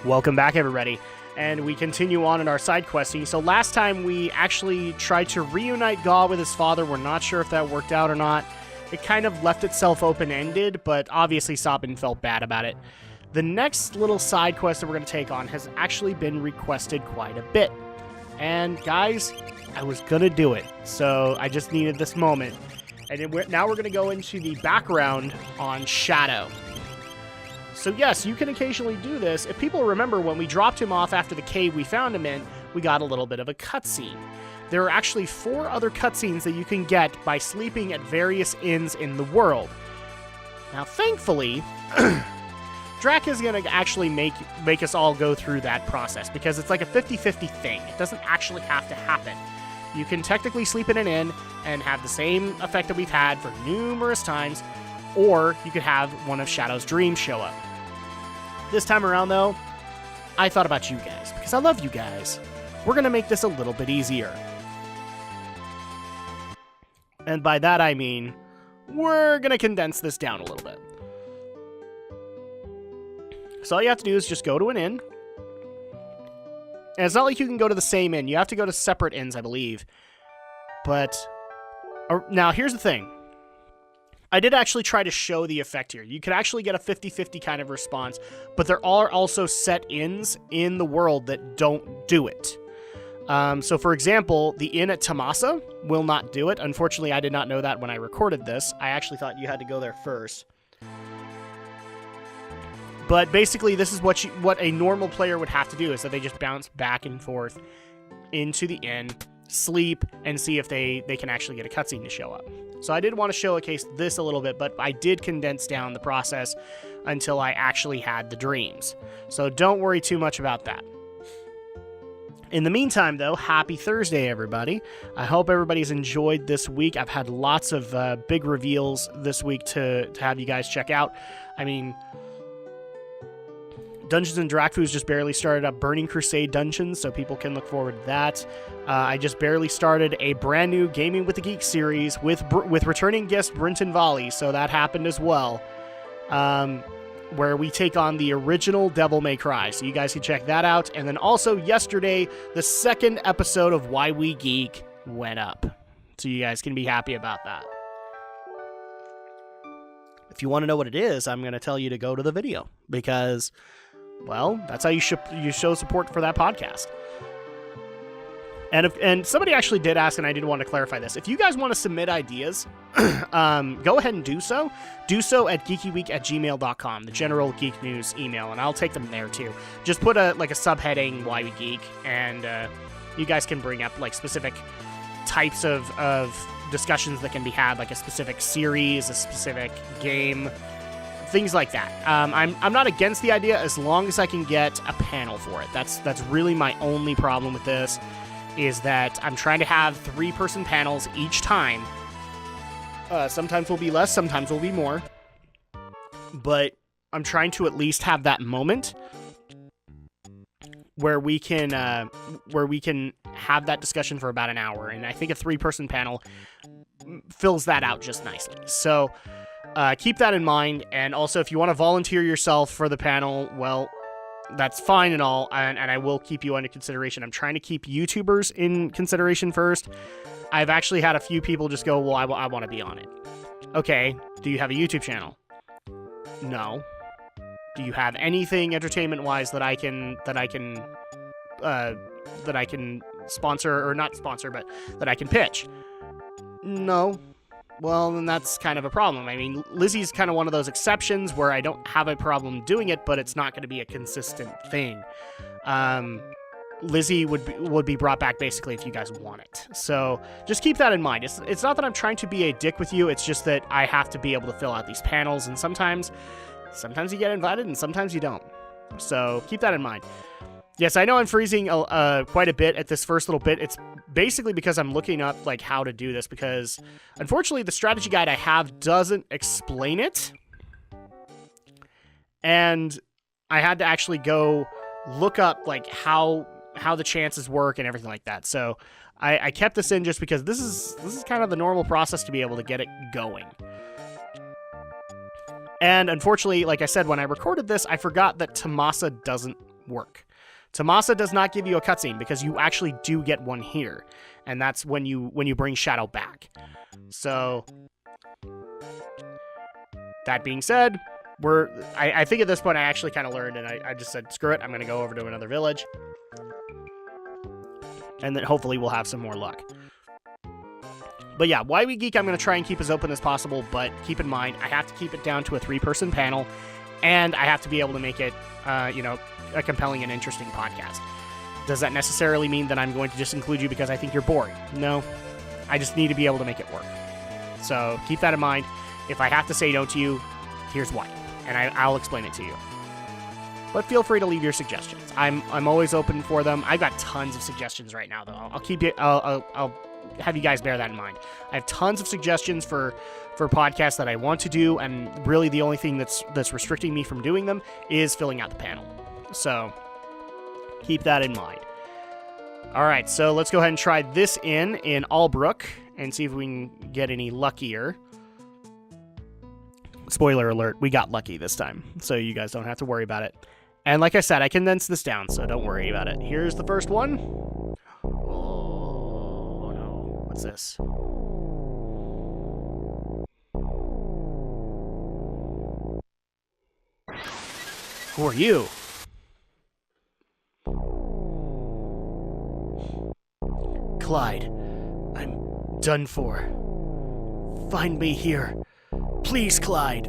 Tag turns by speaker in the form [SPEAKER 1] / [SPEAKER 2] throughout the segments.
[SPEAKER 1] Welcome back, everybody, and we continue on in our side questing. So last time we actually tried to reunite Gaw with his father. We're not sure if that worked out or not. It kind of left itself open-ended, but obviously Sabin felt bad about it. The next little side quest that we're going to take on has actually been requested quite a bit. And guys, I was going to do it, so I just needed this moment. And now we're going to go into the background on Shadow. So yes, you can occasionally do this. If people remember, when we dropped him off after the cave we found him in, we got a little bit of a cutscene. There are actually 4 other cutscenes that you can get by sleeping at various inns in the world. Now, thankfully, Drak is going to actually make us all go through that process, because it's like a 50-50 thing. It doesn't actually have to happen. You can technically sleep in an inn and have the same effect that we've had for numerous times, or you could have one of Shadow's dreams show up. This time around, though, I thought about you guys, because I love you guys. We're going to make this a little bit easier. And by that I mean, we're going to condense this down a little bit. So all you have to do is just go to an inn. And it's not like you can go to the same inn. You have to go to separate inns, I believe. But, now here's the thing. I did actually try to show the effect here. You could actually get a 50-50 kind of response, but there are also set inns in the world that don't do it. So for example, the inn at Tamasa will not do it. Unfortunately, I did not know that when I recorded this. I actually thought you had to go there first. But basically, this is what a normal player would have to do, is that they just bounce back and forth into the inn, sleep, and see if they can actually get a cutscene to show up. So I did want to showcase this a little bit, but I did condense down the process until I actually had the dreams. So don't worry too much about that. In the meantime, though, happy Thursday, everybody. I hope everybody's enjoyed this week. I've had lots of big reveals this week to have you guys check out. I mean, Dungeons & Drakfoo's just barely started up Burning Crusade Dungeons, so people can look forward to that. I just barely started a brand new Gaming with the Geek series with returning guest Brinton Volley, so that happened as well, where we take on the original Devil May Cry, so you guys can check that out. And then also yesterday, the 2nd episode of Why We Geek went up, so you guys can be happy about that. If you want to know what it is, I'm going to tell you to go to the video, because, well, that's how you show support for that podcast. And somebody actually did ask, and I did want to clarify this. If you guys want to submit ideas, go ahead and do so. Do so at geekyweek@gmail.com, the general Geek News email, and I'll take them there too. Just put a subheading Why We Geek, and you guys can bring up like specific types of discussions that can be had, like a specific series, a specific game, things like that. I'm not against the idea as long as I can get a panel for it. That's really my only problem with this, is that I'm trying to have 3-person panels each time. Sometimes will be less, sometimes will be more. But I'm trying to at least have that moment where we can have that discussion for about an hour. And I think a 3-person panel fills that out just nicely. So keep that in mind. And also, if you want to volunteer yourself for the panel, well, that's fine and all, and I will keep you under consideration. I'm trying to keep YouTubers in consideration first. I've actually had a few people just go, well, I want to be on it. Okay, do you have a YouTube channel? No. Do you have anything entertainment-wise that I can sponsor, or not sponsor, but that I can pitch? No. Well, then that's kind of a problem. I mean, Lizzie's kind of one of those exceptions where I don't have a problem doing it, but it's not going to be a consistent thing. Lizzie would be brought back basically if you guys want it. So just keep that in mind. It's not that I'm trying to be a dick with you. It's just that I have to be able to fill out these panels, and sometimes you get invited and sometimes you don't. So keep that in mind. Yes, I know I'm freezing quite a bit at this first little bit. It's basically because I'm looking up like how to do this, because unfortunately the strategy guide I have doesn't explain it. And I had to actually go look up like how the chances work and everything like that. So I kept this in just because this is kind of the normal process to be able to get it going. And unfortunately, like I said, when I recorded this, I forgot that Tamasa doesn't work. Tomasa does not give you a cutscene because you actually do get one here, and that's when you bring Shadow back. So that being said, I think at this point I actually kind of learned, and I just said, screw it, I'm going to go over to another village. And then hopefully we'll have some more luck. But yeah, Why We Geek I'm going to try and keep as open as possible, but keep in mind, I have to keep it down to a 3-person panel, and I have to be able to make it, a compelling and interesting podcast. Does that necessarily mean that I'm going to just include you because I think you're boring? No. I just need to be able to make it work. So keep that in mind. If I have to say no to you, here's why. And I'll explain it to you. But feel free to leave your suggestions. I'm always open for them. I've got tons of suggestions right now, though. I'll have you guys bear that in mind. I have tons of suggestions for podcasts that I want to do, and really the only thing that's restricting me from doing them is filling out the panel. So keep that in mind. All right, so let's go ahead and try this in Albrook and see if we can get any luckier. Spoiler alert, we got lucky this time, so you guys don't have to worry about it. And like I said, I condensed this down, so don't worry about it. Here's the first one. Oh, no. What's this? Who are you? Clyde, I'm done for. Find me here. Please, Clyde.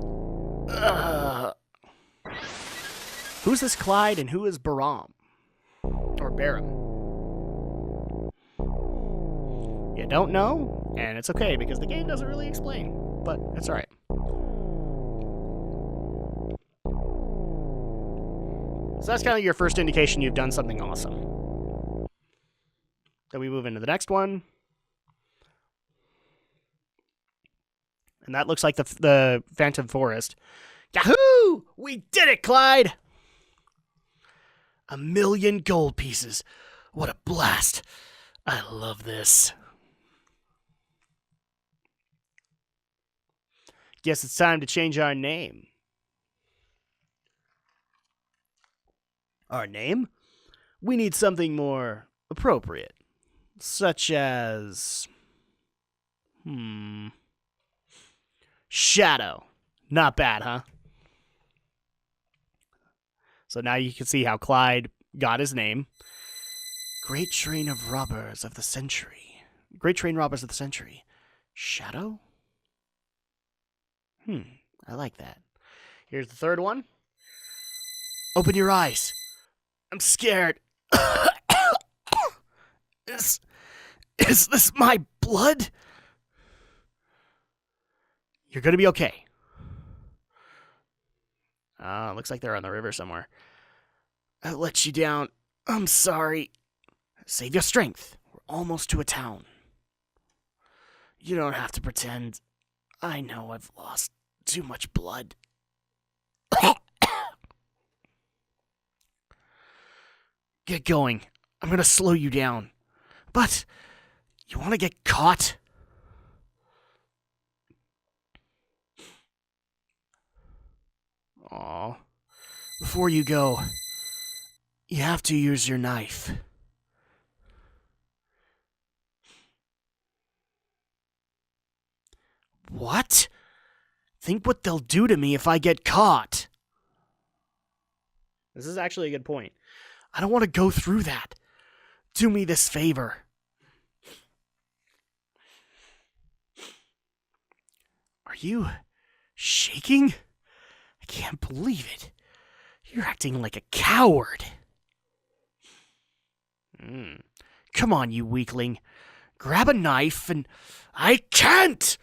[SPEAKER 1] Who's this Clyde and who is Baram? Or Baram? You don't know? And it's okay because the game doesn't really explain. But it's alright. So that's kind of your first indication you've done something awesome. Then we move into the next one. And that looks like the Phantom Forest. Yahoo! We did it, Clyde! 1,000,000 gold pieces. What a blast. I love this. Guess it's time to change our name. Our name? We need something more appropriate. Such as... Shadow. Not bad, huh? So now you can see how Clyde got his name. Great train of robbers of the century. Great train robbers of the century. Shadow? I like that. Here's the third one. Open your eyes. I'm scared. Is this my blood? You're gonna be okay. Looks like they're on the river somewhere. I let you down. I'm sorry. Save your strength. We're almost to a town. You don't have to pretend. I know I've lost too much blood. Get going. I'm gonna slow you down. But, you wanna get caught? Aw. Before you go, you have to use your knife. What? Think what they'll do to me if I get caught. This is actually a good point. I don't want to go through that. Do me this favor. Are you shaking? I can't believe it. You're acting like a coward. Come on, you weakling. Grab a knife and... I can't!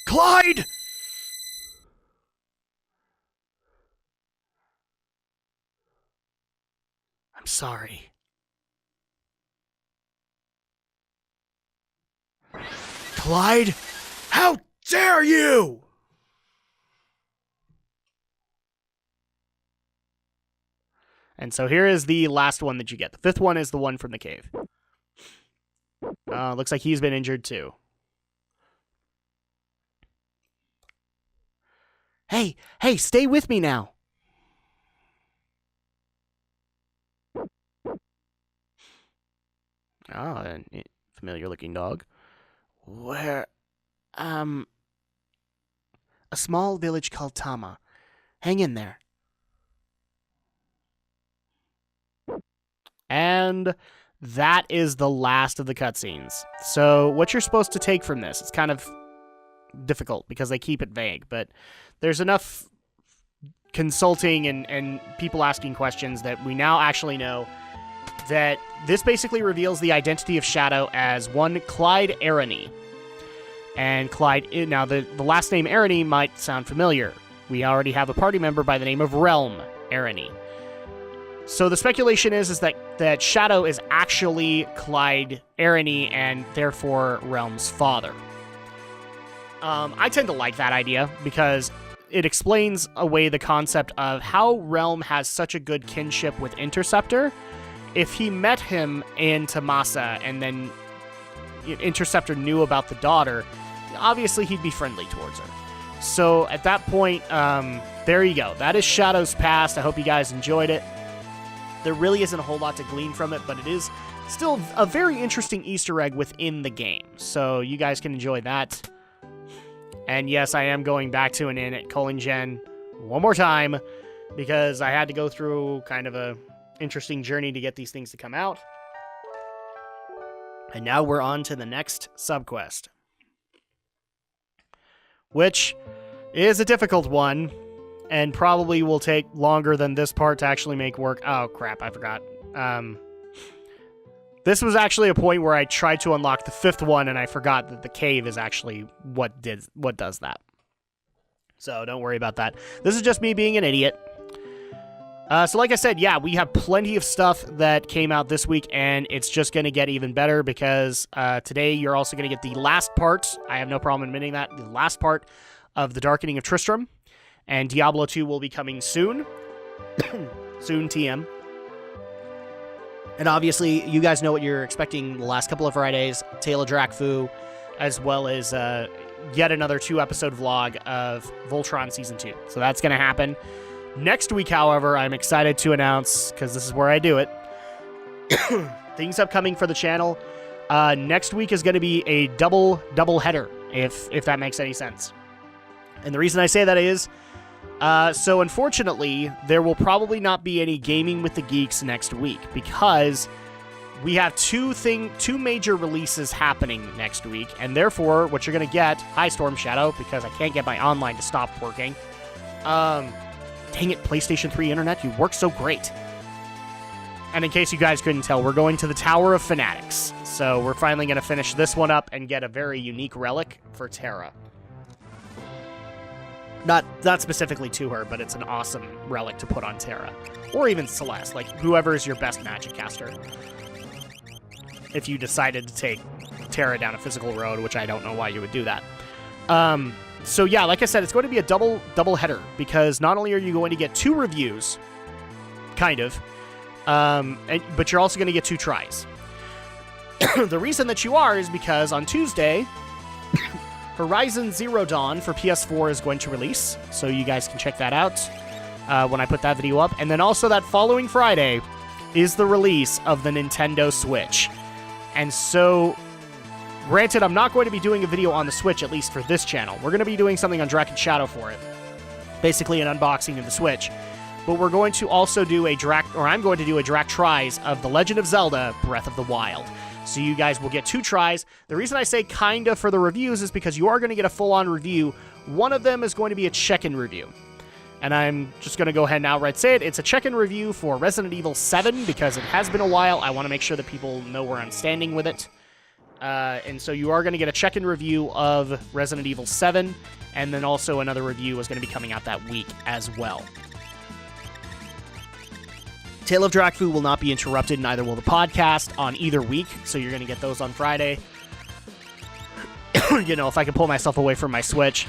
[SPEAKER 1] Clyde! I'm sorry. Clyde? How dare you! And so here is the last one that you get. The fifth one is the one from the cave. Looks like he's been injured too. Hey, stay with me now. Oh, a familiar-looking dog. Where, a small village called Tama. Hang in there. And that is the last of the cutscenes. So what you're supposed to take from this, it's kind of difficult because they keep it vague, but there's enough consulting and people asking questions that we now actually know that this basically reveals the identity of Shadow as one Clyde Arany. And Clyde, now the last name Arany might sound familiar. We already have a party member by the name of Realm Arany. So the speculation is that Shadow is actually Clyde Arany and therefore Realm's father. I tend to like that idea because it explains away the concept of how Realm has such a good kinship with Interceptor. If he met him in Tamasa and then Interceptor knew about the daughter, obviously he'd be friendly towards her. So at that point, there you go. That is Shadow's past. I hope you guys enjoyed it. There really isn't a whole lot to glean from it, but it is still a very interesting Easter egg within the game. So you guys can enjoy that. And yes, I am going back to an inn at Collingen one more time because I had to go through kind of a interesting journey to get these things to come out. And now we're on to the next subquest, which is a difficult one and probably will take longer than this part to actually make work. Oh, crap, I forgot. This was actually a point where I tried to unlock the 5th one, and I forgot that the cave is actually what does that. So don't worry about that. This is just me being an idiot. So like I said, yeah, we have plenty of stuff that came out this week, and it's just going to get even better because today you're also going to get the last part. I have no problem admitting that. The last part of The Darkening of Tristram, and Diablo 2 will be coming soon. Soon, TM. And obviously, you guys know what you're expecting the last couple of Fridays. Tale of Drak, as well as yet another 2-episode vlog of Voltron Season 2. So that's going to happen. Next week, however, I'm excited to announce, because this is where I do it, things upcoming for the channel. Next week is going to be a double header, if that makes any sense. And the reason I say that is, so unfortunately, there will probably not be any Gaming with the Geeks next week, because we have two major releases happening next week, and therefore, what you're going to get, hi Storm Shadow, because I can't get my online to stop working, dang it, PlayStation 3 Internet, you work so great. And in case you guys couldn't tell, we're going to the Tower of Fanatics. So we're finally going to finish this one up and get a very unique relic for Terra. Not specifically to her, but it's an awesome relic to put on Terra. Or even Celeste, like whoever is your best magic caster. If you decided to take Terra down a physical road, which I don't know why you would do that. So yeah, like I said, it's going to be a double header, because not only are you going to get 2 reviews, kind of, but you're also going to get 2 tries. The reason that you are is because on Tuesday, Horizon Zero Dawn for PS4 is going to release, so you guys can check that out when I put that video up. And then also that following Friday is the release of the Nintendo Switch. And so, granted, I'm not going to be doing a video on the Switch, at least for this channel. We're going to be doing something on Drak and Shadow for it. Basically an unboxing of the Switch. But we're going to also do I'm going to do a Drak tries of The Legend of Zelda Breath of the Wild. So you guys will get 2 tries. The reason I say kinda for the reviews is because you are going to get a full-on review. One of them is going to be a check-in review. And I'm just going to go ahead and outright say it. It's a check-in review for Resident Evil 7 because it has been a while. I want to make sure that people know where I'm standing with it. And so you are going to get a check-in review of Resident Evil 7, and then also another review is going to be coming out that week as well. Tale of Drak will not be interrupted, neither will the podcast on either week, so you're going to get those on Friday. You know, if I can pull myself away from my Switch.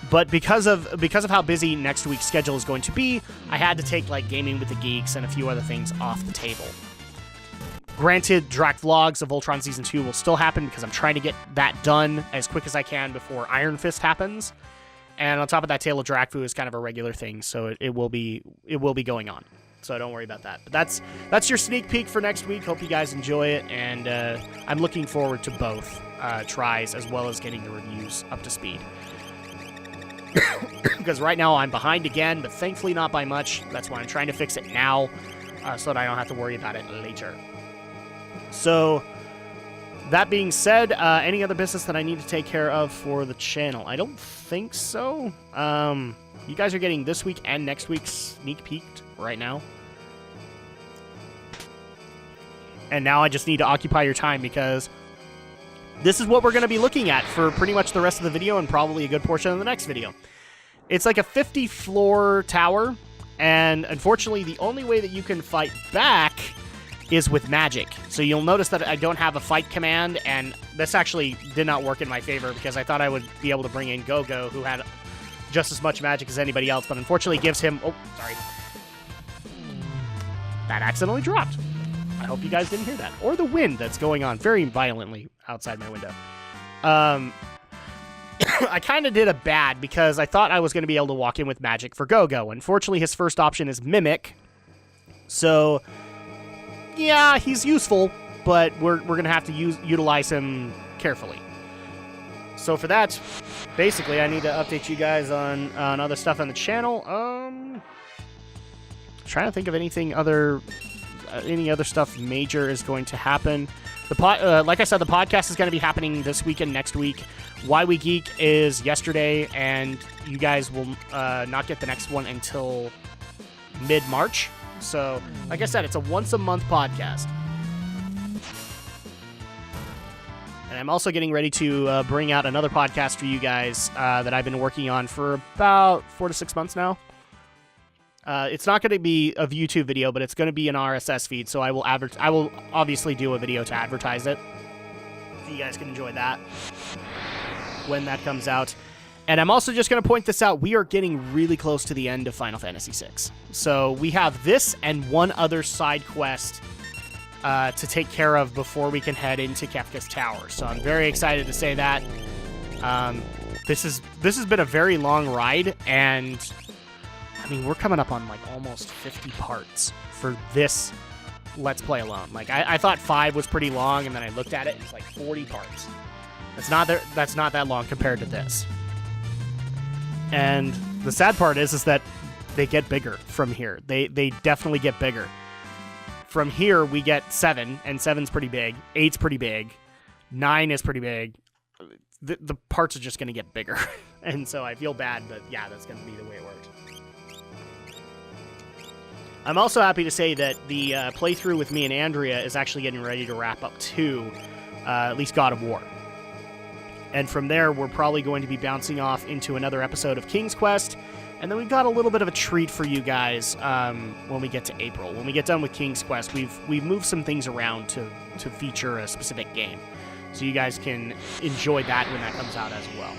[SPEAKER 1] But because of how busy next week's schedule is going to be, I had to take like Gaming with the Geeks and a few other things off the table. Granted, Drak Vlogs of Voltron Season 2 will still happen because I'm trying to get that done as quick as I can before Iron Fist happens. And on top of that, Tale of Drak is kind of a regular thing, so it will be going on. so don't worry about that. But that's your sneak peek for next week. Hope you guys enjoy it, and I'm looking forward to both tries as well as getting the reviews up to speed. Because right now I'm behind again, but thankfully not by much. That's why I'm trying to fix it now, so that I don't have to worry about it later. So, that being said, any other business that I need to take care of for the channel? I don't think so. You guys are getting this week and next week's sneak peeked right now. And now I just need to occupy your time because this is what we're going to be looking at for pretty much the rest of the video and probably a good portion of the next video. It's like a 50-floor tower, and unfortunately the only way that you can fight back is with magic. So you'll notice that I don't have a fight command, and this actually did not work in my favor because I thought I would be able to bring in Go-Go, who had just as much magic as anybody else, but unfortunately gives him... Oh, sorry. That accidentally dropped. I hope you guys didn't hear that. Or the wind that's going on very violently outside my window. I kind of did a bad because I thought I was going to be able to walk in with magic for Go-Go. Unfortunately, his first option is Mimic. So, yeah, he's useful, but we're going to have to utilize him carefully. So for that, basically, I need to update you guys on other stuff on the channel. Trying to think of anything other... any other stuff major is going to happen. Like I said, the podcast is going to be happening this week and next week. Why We Geek is yesterday, and you guys will not get the next one until mid-March. So, like I said, it's a once-a-month podcast. And I'm also getting ready to bring out another podcast for you guys that I've been working on for about 4 to 6 months now. It's not going to be a YouTube video, but it's going to be an RSS feed, so I will obviously do a video to advertise it. So you guys can enjoy that when that comes out. And I'm also just going to point this out. We are getting really close to the end of Final Fantasy VI. So we have this and one other side quest to take care of before we can head into Kefka's Tower. So I'm very excited to say that. This has been a very long ride, and... I mean, we're coming up on, like, almost 50 parts for this Let's Play alone. Like, I thought 5 was pretty long, and then I looked at it, and it's like 40 parts. That's not that long compared to this. And the sad part is that they get bigger from here. They definitely get bigger. From here, we get 7, and 7's pretty big. 8's pretty big. 9 is pretty big. The parts are just going to get bigger. And so I feel bad, but yeah, that's going to be the way it works. I'm also happy to say that the playthrough with me and Andrea is actually getting ready to wrap up too, at least God of War. And from there, we're probably going to be bouncing off into another episode of King's Quest, and then we've got a little bit of a treat for you guys when we get to April. When we get done with King's Quest, we've moved some things around to feature a specific game, so you guys can enjoy that when that comes out as well.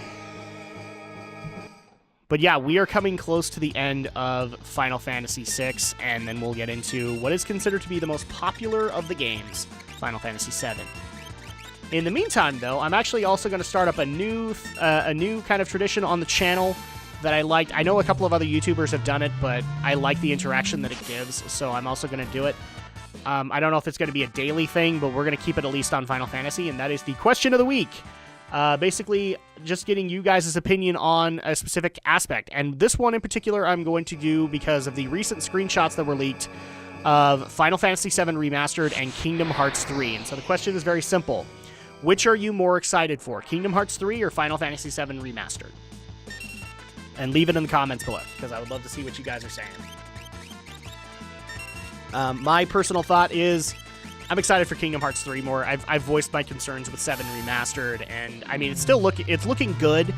[SPEAKER 1] But yeah, we are coming close to the end of Final Fantasy VI, and then we'll get into what is considered to be the most popular of the games, Final Fantasy VII. In the meantime, though, I'm actually also going to start up a new kind of tradition on the channel that I liked. I know a couple of other YouTubers have done it, but I like the interaction that it gives, so I'm also going to do it. I don't know if it's going to be a daily thing, but we're going to keep it at least on Final Fantasy, and that is the question of the week. Basically, just getting you guys' opinion on a specific aspect. And this one in particular I'm going to do because of the recent screenshots that were leaked of Final Fantasy VII Remastered and Kingdom Hearts 3. And so the question is very simple. Which are you more excited for, Kingdom Hearts 3 or Final Fantasy VII Remastered? And leave it in the comments below, because I would love to see what you guys are saying. My personal thought is... I'm excited for Kingdom Hearts 3 more. I've voiced my concerns with 7 Remastered, and I mean, it's looking good,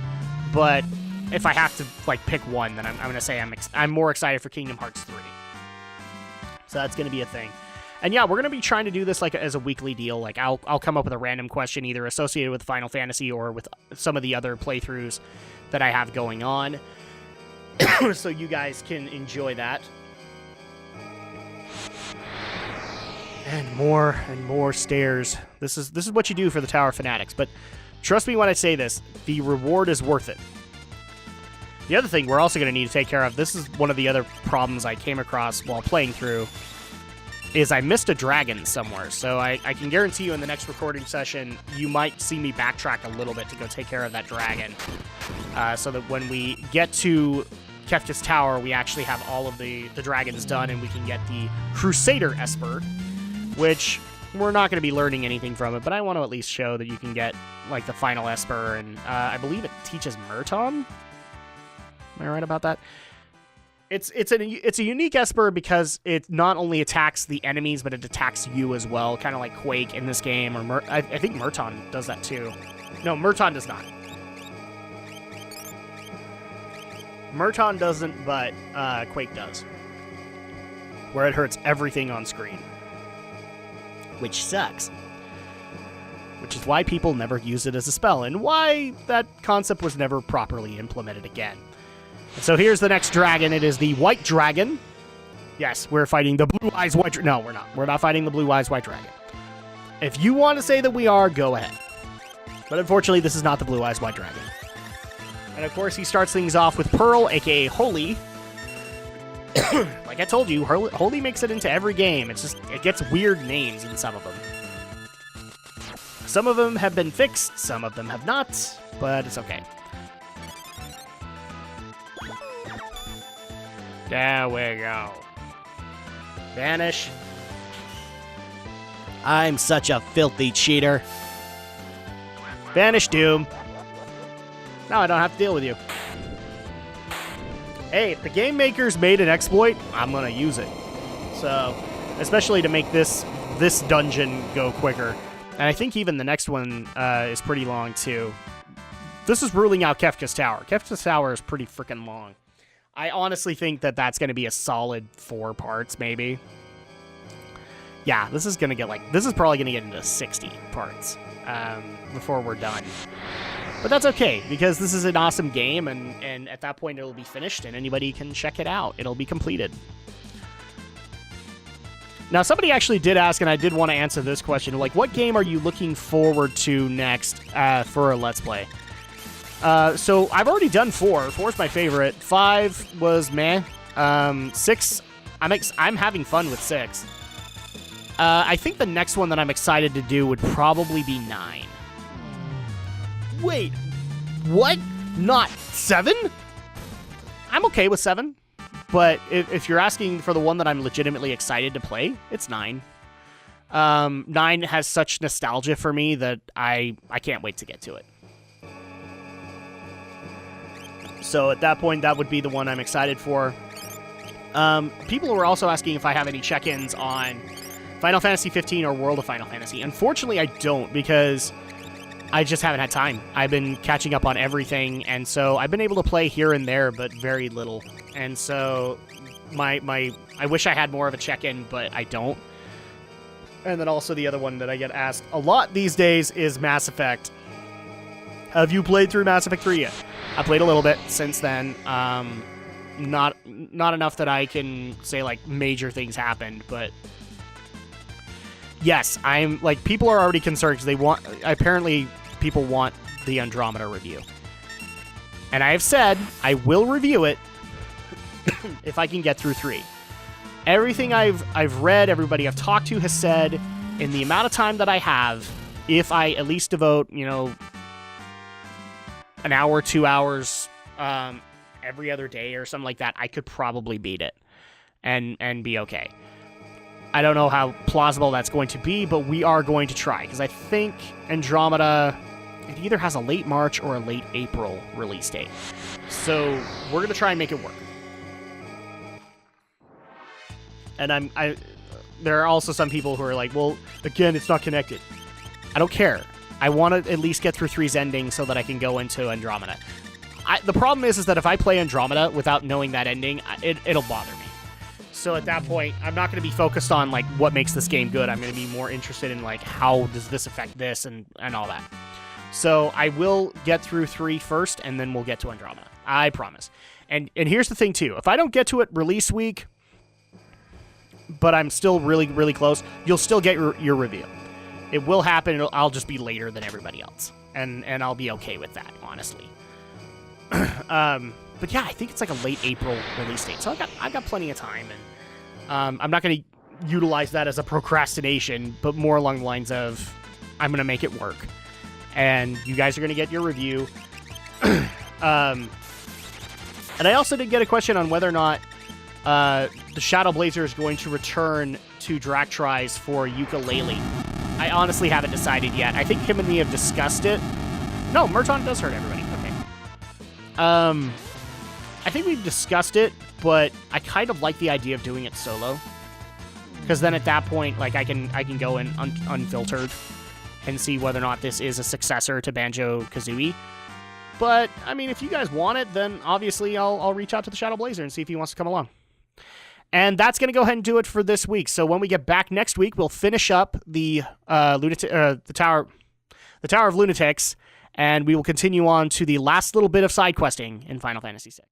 [SPEAKER 1] but if I have to like pick one, then I'm going to say I'm more excited for Kingdom Hearts 3. So that's going to be a thing. And yeah, we're going to be trying to do this like as a weekly deal. Like I'll come up with a random question either associated with Final Fantasy or with some of the other playthroughs that I have going on, so you guys can enjoy that. And more stairs. This is what you do for the Tower of Fanatics. But trust me when I say this, the reward is worth it. The other thing we're also going to need to take care of, this is one of the other problems I came across while playing through, is I missed a dragon somewhere. So I can guarantee you in the next recording session, you might see me backtrack a little bit to go take care of that dragon. So that when we get to Kefka's Tower, we actually have all of the dragons done, and we can get the Crusader Esper, which we're not going to be learning anything from it, but I want to at least show that you can get, like, the final Esper, and I believe it teaches Murton? Am I right about that? It's a unique Esper because it not only attacks the enemies, but it attacks you as well, kind of like Quake in this game, or I think Murton does that too. No, Murton does not. Murton doesn't, but Quake does, where it hurts everything on screen, which sucks. Which is why people never use it as a spell, and why that concept was never properly implemented again. So here's the next dragon. It is the White Dragon. Yes, we're fighting the Blue Eyes White Dragon. No, we're not. We're not fighting the Blue Eyes White Dragon. If you want to say that we are, go ahead. But unfortunately, this is not the Blue Eyes White Dragon. And of course, he starts things off with Pearl, aka Holy. Like I told you, Holy makes it into every game. It's just, it gets weird names in some of them. Some of them have been fixed, some of them have not, but it's okay. There we go. Vanish. I'm such a filthy cheater. Vanish, Doom. Now I don't have to deal with you. Hey, if the game makers made an exploit, I'm gonna use it. So, especially to make this dungeon go quicker. And I think even the next one is pretty long, too. This is ruling out Kefka's Tower. Kefka's Tower is pretty freaking long. I honestly think that that's going to be a solid 4 parts, maybe. Yeah, this is probably going to get into 60 parts before we're done. But that's okay, because this is an awesome game, and at that point it'll be finished, and anybody can check it out. It'll be completed. Now, somebody actually did ask, and I did want to answer this question, like, what game are you looking forward to next for a Let's Play? So I've already done 4. 4 is my favorite. 5 was meh. 6, I'm having fun with 6. I think the next one that I'm excited to do would probably be 9. Wait, what? Not 7? I'm okay with 7, but if you're asking for the one that I'm legitimately excited to play, it's 9. 9 has such nostalgia for me that I can't wait to get to it. So at that point, that would be the one I'm excited for. People were also asking if I have any check-ins on Final Fantasy 15 or World of Final Fantasy. Unfortunately, I don't, because I just haven't had time. I've been catching up on everything, and so I've been able to play here and there, but very little. And so I wish I had more of a check-in, but I don't. And then also the other one that I get asked a lot these days is Mass Effect. Have you played through Mass Effect 3 yet? I played a little bit since then. Not enough that I can say, like, major things happened, but yes, I'm, like, people are already concerned because apparently people want the Andromeda review. And I have said I will review it if I can get through 3. Everything I've read, everybody I've talked to has said, in the amount of time that I have, if I at least devote, an hour, 2 hours every other day or something like that, I could probably beat it and be okay. I don't know how plausible that's going to be, but we are going to try, because I think Andromeda, it either has a late March or a late April release date. So we're going to try and make it work. And there are also some people who are like, well, again, it's not connected. I don't care. I want to at least get through 3's ending so that I can go into Andromeda. The problem is that if I play Andromeda without knowing that ending, it'll bother me. So at that point, I'm not going to be focused on, like, what makes this game good. I'm going to be more interested in, like, how does this affect this and all that. So I will get through 3 first, and then we'll get to Andromeda. I promise. And here's the thing, too. If I don't get to it release week, but I'm still really, really close, you'll still get your review. It will happen. I'll just be later than everybody else. And I'll be okay with that, honestly. But yeah, I think it's like a late April release date. So I got plenty of time, and I'm not going to utilize that as a procrastination, but more along the lines of I'm going to make it work. And you guys are going to get your review. And I also did get a question on whether or not the Shadow Blazer is going to return to Drak tries for ukulele. I honestly haven't decided yet. I think him and me have discussed it. No, Murton does hurt everybody. Okay. I think we've discussed it, but I kind of like the idea of doing it solo. Because then at that point, like, I can go in unfiltered and see whether or not this is a successor to Banjo-Kazooie. But, I mean, if you guys want it, then obviously I'll reach out to the Shadow Blazer and see if he wants to come along. And that's going to go ahead and do it for this week. So when we get back next week, we'll finish up the Tower of Lunatics, and we will continue on to the last little bit of side questing in Final Fantasy VI.